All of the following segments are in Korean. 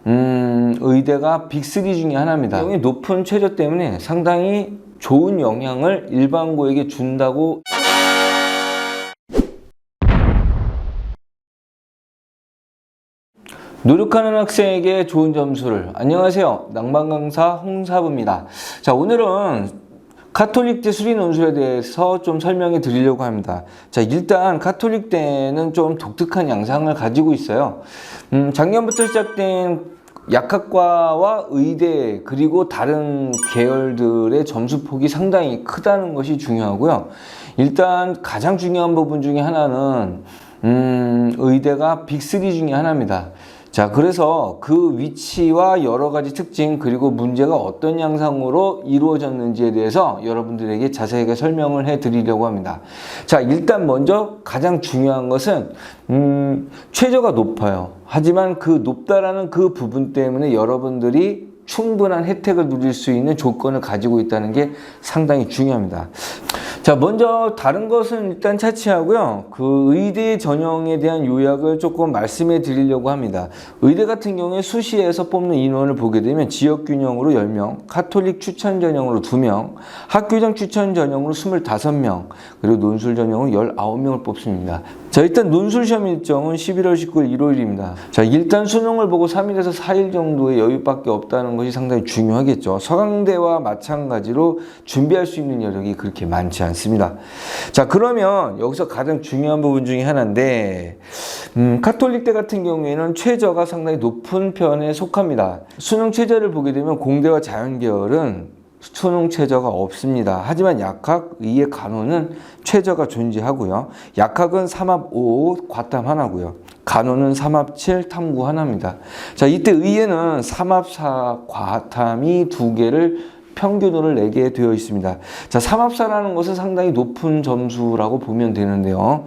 의대가 빅3 중에 하나입니다. 높은 최저 때문에 상당히 좋은 영향을 일반고에게 준다고. 노력하는 학생에게 좋은 점수를. 안녕하세요, 낭만강사 홍사부입니다. 자, 오늘은 카톨릭대 수리 논술에 대해서 좀 설명해 드리려고 합니다. 자, 일단 카톨릭대는 좀 독특한 양상을 가지고 있어요. 작년부터 시작된 약학과와 의대 그리고 다른 계열들의 점수폭이 상당히 크다는 것이 중요하고요. 일단 가장 중요한 부분 중에 하나는 의대가 빅3 중에 하나입니다. 자, 그래서 그 위치와 여러 가지 특징 그리고 문제가 어떤 양상으로 이루어졌는지에 대해서 여러분들에게 자세하게 설명을 해 드리려고 합니다. 자, 일단 먼저 가장 중요한 것은 최저가 높아요. 하지만 그 높다라는 그 부분 때문에 여러분들이 충분한 혜택을 누릴 수 있는 조건을 가지고 있다는 게 상당히 중요합니다. 자, 먼저 다른 것은 일단 차치하고요. 그 의대 전형에 대한 요약을 조금 말씀해 드리려고 합니다. 의대 같은 경우에 수시에서 뽑는 인원을 보게 되면 지역균형으로 10명, 카톨릭 추천 전형으로 2명, 학교장 추천 전형으로 25명, 그리고 논술 전형으로 19명을 뽑습니다. 자, 일단 논술 시험 일정은 11월 19일 일요일입니다. 자, 일단 수능을 보고 3일에서 4일 정도의 여유밖에 없다는 것이 상당히 중요하겠죠. 서강대와 마찬가지로 준비할 수 있는 여력이 그렇게 많지 않습니다. 자, 그러면 여기서 가장 중요한 부분 중에 하나인데 카톨릭대 같은 경우에는 최저가 상당히 높은 편에 속합니다. 수능 최저를 보게 되면 공대와 자연계열은 수능 최저가 없습니다. 하지만 약학, 의예, 간호는 최저가 존재하고요. 약학은 3합 5, 과탐 하나고요. 간호는 3합 7, 탐구 하나입니다. 자, 이때 의예는 3합 4, 과탐이 2개를 평균으로 내게 되어 있습니다. 자, 3합 4라는 것은 상당히 높은 점수라고 보면 되는데요.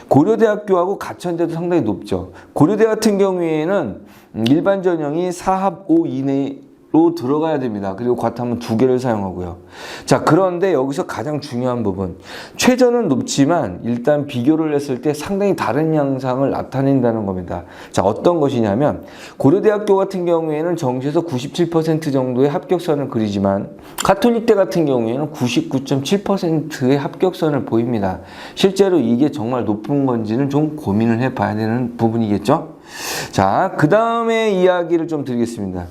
고려대학교하고 가천대도 상당히 높죠. 고려대 같은 경우에는 일반 전형이 4합 5 이내로 들어가야 됩니다. 그리고 과탐은 2개를 사용하고요. 자, 그런데 여기서 가장 중요한 부분, 최저는 높지만 일단 비교를 했을 때 상당히 다른 양상을 나타낸다는 겁니다. 자, 어떤 것이냐면 고려대학교 같은 경우에는 정시에서 97% 정도의 합격선을 그리지만 카톨릭대 같은 경우에는 99.7%의 합격선을 보입니다. 실제로 이게 정말 높은 건지는 좀 고민을 해봐야 되는 부분이겠죠. 자, 그 다음에 이야기를 좀 드리겠습니다.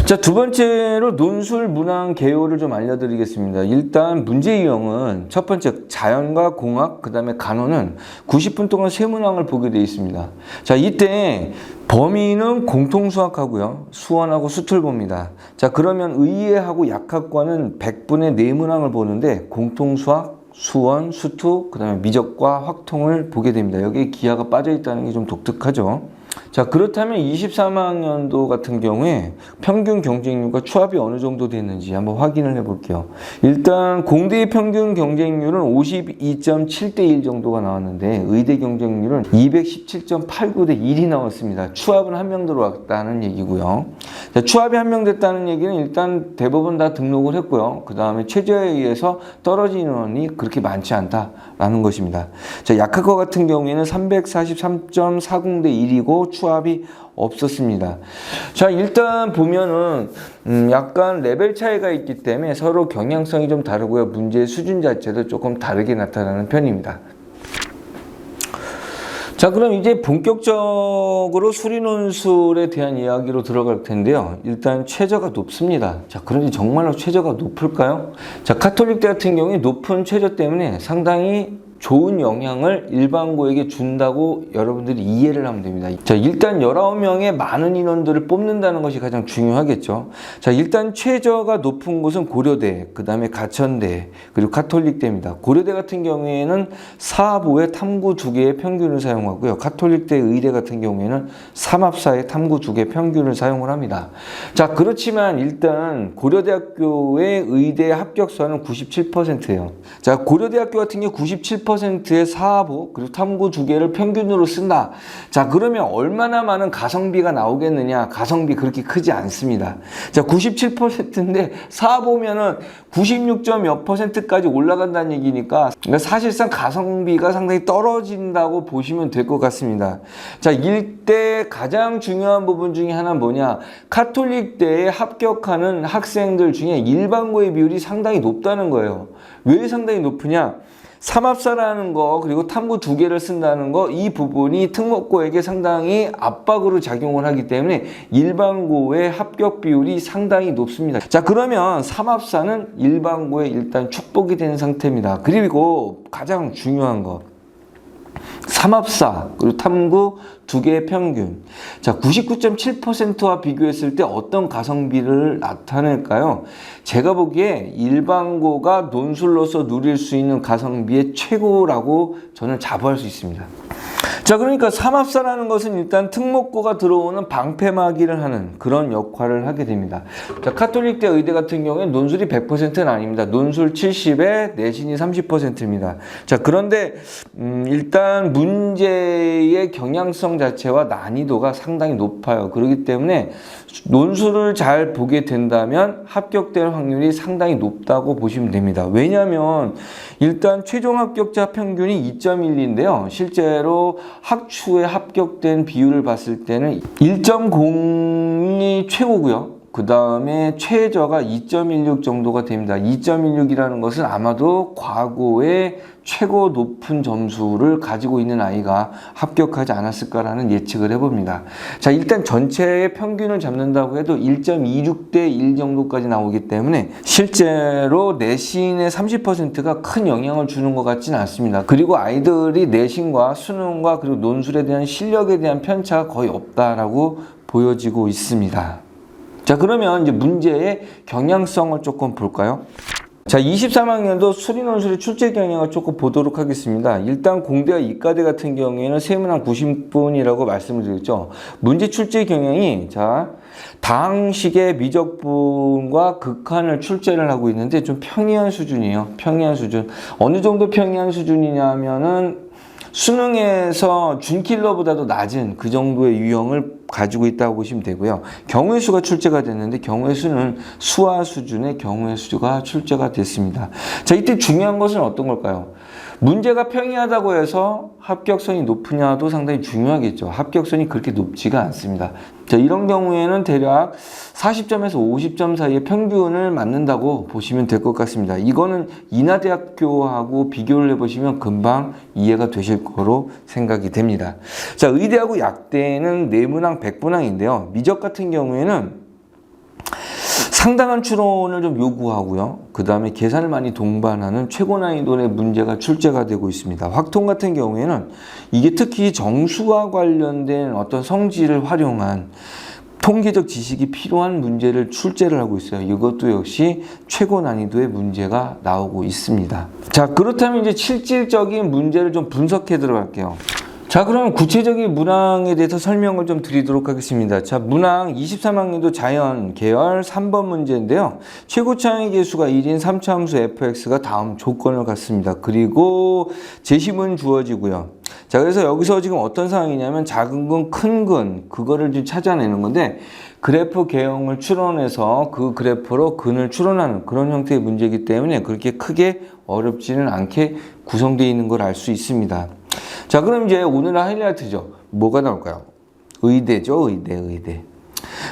자, 두 번째로 논술 문항 개요를 좀 알려드리겠습니다. 일단 문제 유형은 첫 번째 자연과 공학, 그 다음에 간호는 90분 동안 세 문항을 보게 되어 있습니다. 자, 이때 범위는 공통수학하고요, 수원하고 수투를 봅니다. 자, 그러면 의예하고 약학과는 100분의 4문항을 보는데 공통수학, 수원, 수투, 그 다음에 미적과 확통을 보게 됩니다. 여기에 기하가 빠져 있다는 게 좀 독특하죠. 자, 그렇다면 23학년도 같은 경우에 평균 경쟁률과 추합이 어느 정도 됐는지 한번 확인을 해 볼게요. 일단 공대의 평균 경쟁률은 52.7대 1 정도가 나왔는데 의대 경쟁률은 217.89대 1이 나왔습니다. 추합은 1명 들어왔다는 얘기고요. 자, 추합이 1명 됐다는 얘기는 일단 대부분 다 등록을 했고요. 그 다음에 최저에 의해서 떨어진 인원이 그렇게 많지 않다라는 것입니다. 자, 약학과 같은 경우에는 343.40대 1이고 추합이 없었습니다. 자, 일단 보면은 약간 레벨 차이가 있기 때문에 서로 경향성이 좀 다르고요. 문제의 수준 자체도 조금 다르게 나타나는 편입니다. 자, 그럼 이제 본격적으로 수리 논술에 대한 이야기로 들어갈 텐데요. 일단 최저가 높습니다. 자, 그런데 정말로 최저가 높을까요? 자, 카톨릭대 같은 경우에 높은 최저 때문에 상당히 좋은 영향을 일반고에게 준다고 여러분들이 이해를 하면 됩니다. 자, 일단 19명의 많은 인원들을 뽑는다는 것이 가장 중요하겠죠. 자, 일단 최저가 높은 곳은 고려대, 그 다음에 가천대, 그리고 카톨릭대입니다. 고려대 같은 경우에는 4합5에 탐구 2개의 평균을 사용하고요. 카톨릭대 의대 같은 경우에는 3합4에 탐구 2개 평균을 사용을 합니다. 자, 그렇지만 일단 고려대학교의 의대 합격선은 97%예요. 자, 고려대학교 같은 경우 97% 10%의 사보 그리고 탐구 2개를 평균으로 쓴다. 자, 그러면 얼마나 많은 가성비가 나오겠느냐? 가성비 그렇게 크지 않습니다. 자, 97%인데 사보면은 96점 몇 %까지 올라간다는 얘기니까 사실상 가성비가 상당히 떨어진다고 보시면 될 것 같습니다. 자, 일대 가장 중요한 부분 중에 하나는 뭐냐? 카톨릭대에 합격하는 학생들 중에 일반고의 비율이 상당히 높다는 거예요. 왜 상당히 높으냐? 삼합사라는 거 그리고 탐구 2개를 쓴다는 거 이 부분이 특목고에게 상당히 압박으로 작용을 하기 때문에 일반고의 합격 비율이 상당히 높습니다. 자, 그러면 삼합사는 일반고에 일단 축복이 된 상태입니다. 그리고 가장 중요한 거 삼합사 그리고 탐구 2개의 평균. 자, 99.7%와 비교했을 때 어떤 가성비를 나타낼까요? 제가 보기에 일반고가 논술로서 누릴 수 있는 가성비의 최고라고 저는 자부할 수 있습니다. 자, 그러니까 삼합사라는 것은 일단 특목고가 들어오는 방패막이를 하는 그런 역할을 하게 됩니다. 자, 카톨릭대 의대 같은 경우에 논술이 100%는 아닙니다. 논술 70에 내신이 30%입니다. 자, 그런데 일단 문제의 경향성 자체와 난이도가 상당히 높아요. 그렇기 때문에 논술을 잘 보게 된다면 합격될 확률이 상당히 높다고 보시면 됩니다. 왜냐하면 일단 최종 합격자 평균이 2.12인데요. 실제로 학추에 합격된 비율을 봤을 때는 1.0이 최고고요. 그 다음에 최저가 2.16 정도가 됩니다. 2.16이라는 것은 아마도 과거에 최고 높은 점수를 가지고 있는 아이가 합격하지 않았을까라는 예측을 해봅니다. 자, 일단 전체의 평균을 잡는다고 해도 1.26대 1 정도까지 나오기 때문에 실제로 내신의 30%가 큰 영향을 주는 것 같지는 않습니다. 그리고 아이들이 내신과 수능과 그리고 논술에 대한 실력에 대한 편차가 거의 없다라고 보여지고 있습니다. 자, 그러면 이제 문제의 경향성을 조금 볼까요? 자, 23학년도 수리논술의 출제 경향을 조금 보도록 하겠습니다. 일단 공대와 이과대 같은 경우에는 세문항 90분이라고 말씀을 드렸죠. 문제 출제 경향이 자, 다항식의 미적분과 극한을 출제를 하고 있는데 좀 평이한 수준이에요. 평이한 수준. 어느 정도 평이한 수준이냐면은 수능에서 준킬러보다도 낮은 그 정도의 유형을 가지고 있다고 보시면 되고요. 경우의 수가 출제가 됐는데 경우의 수는 수화 수준의 경우의 수가 출제가 됐습니다. 자, 이때 중요한 것은 어떤 걸까요? 문제가 평이하다고 해서 합격선이 높으냐도 상당히 중요하겠죠. 합격선이 그렇게 높지가 않습니다. 자, 이런 경우에는 대략 40점에서 50점 사이의 평균을 맞는다고 보시면 될 것 같습니다. 이거는 인하대학교하고 비교를 해보시면 금방 이해가 되실 거로 생각이 됩니다. 자, 의대하고 약대는 내문항 100분항인데요. 미적 같은 경우에는 상당한 추론을 좀 요구하고요. 그 다음에 계산을 많이 동반하는 최고 난이도의 문제가 출제가 되고 있습니다. 확통 같은 경우에는 이게 특히 정수와 관련된 어떤 성질을 활용한 통계적 지식이 필요한 문제를 출제를 하고 있어요. 이것도 역시 최고 난이도의 문제가 나오고 있습니다. 자, 그렇다면 이제 실질적인 문제를 좀 분석해 들어갈게요. 자, 그럼 구체적인 문항에 대해서 설명을 좀 드리도록 하겠습니다. 자, 문항 23학년도 자연 계열 3번 문제인데요. 최고차항의 개수가 1인 3차함수 fx가 다음 조건을 갖습니다. 그리고 제시문 주어지고요. 자, 그래서 여기서 지금 어떤 상황이냐면 작은 근, 큰 근, 그거를 좀 찾아내는 건데 그래프 개형을 추론해서 그 그래프로 근을 추론하는 그런 형태의 문제이기 때문에 그렇게 크게 어렵지는 않게 구성되어 있는 걸 알 수 있습니다. 자, 그럼 이제 오늘의 하이라이트죠. 뭐가 나올까요? 의대죠. 의대.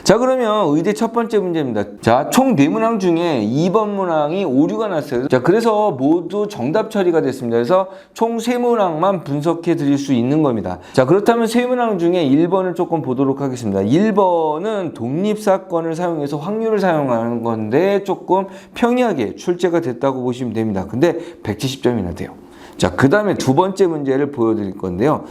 자, 그러면 의대 첫 번째 문제입니다. 자, 총 4문항 중에 2번 문항이 오류가 났어요. 자, 그래서 모두 정답 처리가 됐습니다. 그래서 총 3문항만 분석해 드릴 수 있는 겁니다. 자, 그렇다면 3문항 중에 1번을 조금 보도록 하겠습니다. 1번은 독립사건을 사용해서 확률을 사용하는 건데 조금 평이하게 출제가 됐다고 보시면 됩니다. 근데 170점이나 돼요. 자, 그 다음에 두 번째 문제를 보여드릴 건데요.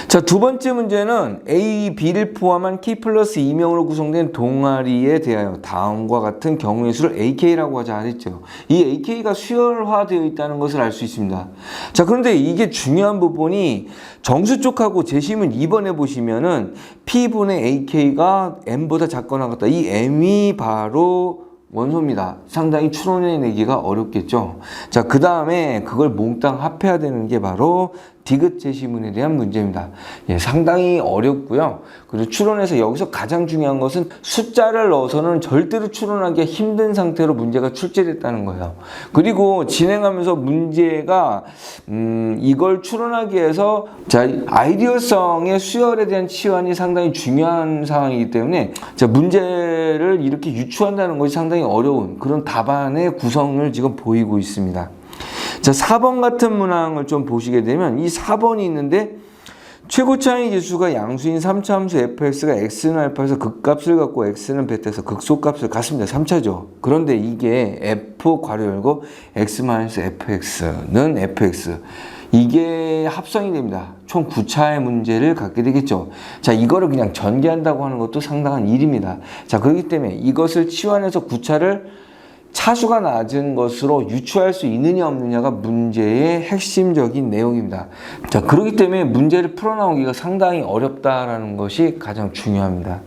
자, 두 번째 문제는 A, B를 포함한 K 플러스 2명으로 구성된 동아리에 대하여 다음과 같은 경우의 수를 AK라고 하자 했죠. 이 AK가 수열화되어 있다는 것을 알 수 있습니다. 자, 그런데 이게 중요한 부분이 정수 쪽하고 제시문 2번에 보시면은 P분의 AK가 M보다 작거나 같다. 이 M이 바로 원소입니다. 상당히 추론해내기가 어렵겠죠. 자, 그 다음에 그걸 몽땅 합해야 되는 게 바로 디귿 제시문에 대한 문제입니다. 예, 상당히 어렵고요. 그리고 추론에서 여기서 가장 중요한 것은 숫자를 넣어서는 절대로 추론하기가 힘든 상태로 문제가 출제됐다는 거예요. 그리고 진행하면서 문제가 이걸 추론하기 위해서 자, 아이디어성의 수열에 대한 치환이 상당히 중요한 상황이기 때문에 자, 문제를 이렇게 유추한다는 것이 상당히 어려운 그런 답안의 구성을 지금 보이고 있습니다. 자, 4번 같은 문항을 좀 보시게 되면 이 4번이 있는데 최고차이 지수가 양수인 3차 함수 fx가 x는 알파에서 극값을 갖고 x는 베타에서 극소값을 갖습니다. 3차죠. 그런데 이게 f 괄호 열고 x-fx는 fx 이게 합성이 됩니다. 총 9차의 문제를 갖게 되겠죠. 자, 이거를 그냥 전개한다고 하는 것도 상당한 일입니다. 자, 그렇기 때문에 이것을 치환해서 9차를 차수가 낮은 것으로 유추할 수 있느냐 없느냐가 문제의 핵심적인 내용입니다. 자, 그렇기 때문에 문제를 풀어나오기가 상당히 어렵다라는 것이 가장 중요합니다.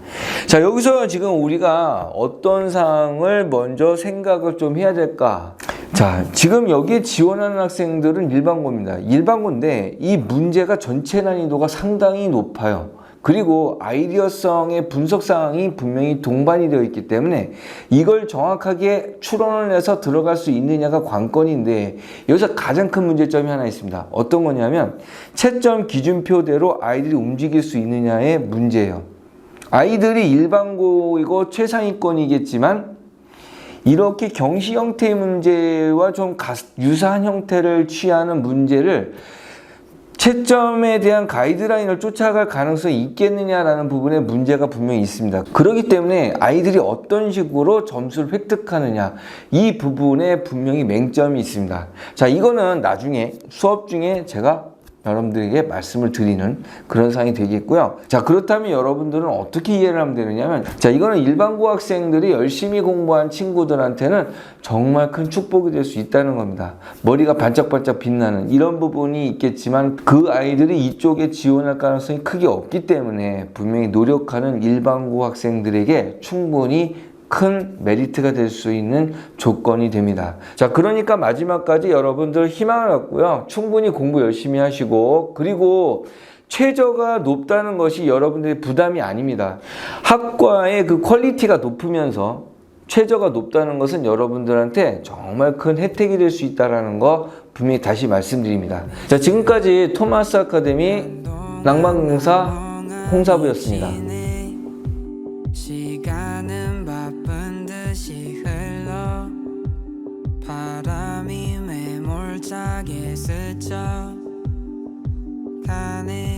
자, 여기서 지금 우리가 어떤 사항을 먼저 생각을 좀 해야 될까? 자, 지금 여기에 지원하는 학생들은 일반고입니다. 일반고인데 이 문제가 전체 난이도가 상당히 높아요. 그리고 아이디어성의 분석 사항이 분명히 동반이 되어 있기 때문에 이걸 정확하게 추론을 해서 들어갈 수 있느냐가 관건인데 여기서 가장 큰 문제점이 하나 있습니다. 어떤 거냐면 채점 기준표대로 아이들이 움직일 수 있느냐의 문제예요. 아이들이 일반고이고 최상위권이겠지만 이렇게 경시 형태의 문제와 좀 유사한 형태를 취하는 문제를 채점에 대한 가이드라인을 쫓아갈 가능성이 있겠느냐라는 부분에 문제가 분명히 있습니다. 그렇기 때문에 아이들이 어떤 식으로 점수를 획득하느냐 이 부분에 분명히 맹점이 있습니다. 자, 이거는 나중에 수업 중에 제가 여러분들에게 말씀을 드리는 그런 상황이 되겠고요. 자, 그렇다면 여러분들은 어떻게 이해를 하면 되느냐면 자, 이거는 일반고 학생들이 열심히 공부한 친구들한테는 정말 큰 축복이 될 수 있다는 겁니다. 머리가 반짝반짝 빛나는 이런 부분이 있겠지만 그 아이들이 이쪽에 지원할 가능성이 크게 없기 때문에 분명히 노력하는 일반고 학생들에게 충분히 큰 메리트가 될 수 있는 조건이 됩니다. 자, 그러니까 마지막까지 여러분들 희망을 갖고요. 충분히 공부 열심히 하시고 그리고 최저가 높다는 것이 여러분들의 부담이 아닙니다. 학과의 그 퀄리티가 높으면서 최저가 높다는 것은 여러분들한테 정말 큰 혜택이 될 수 있다는 거 분명히 다시 말씀드립니다. 자, 지금까지 토마스 아카데미 낭만강사 홍사부였습니다. 시간은 바쁜 듯이 흘러 바람이 매몰차게 스쳐 가네.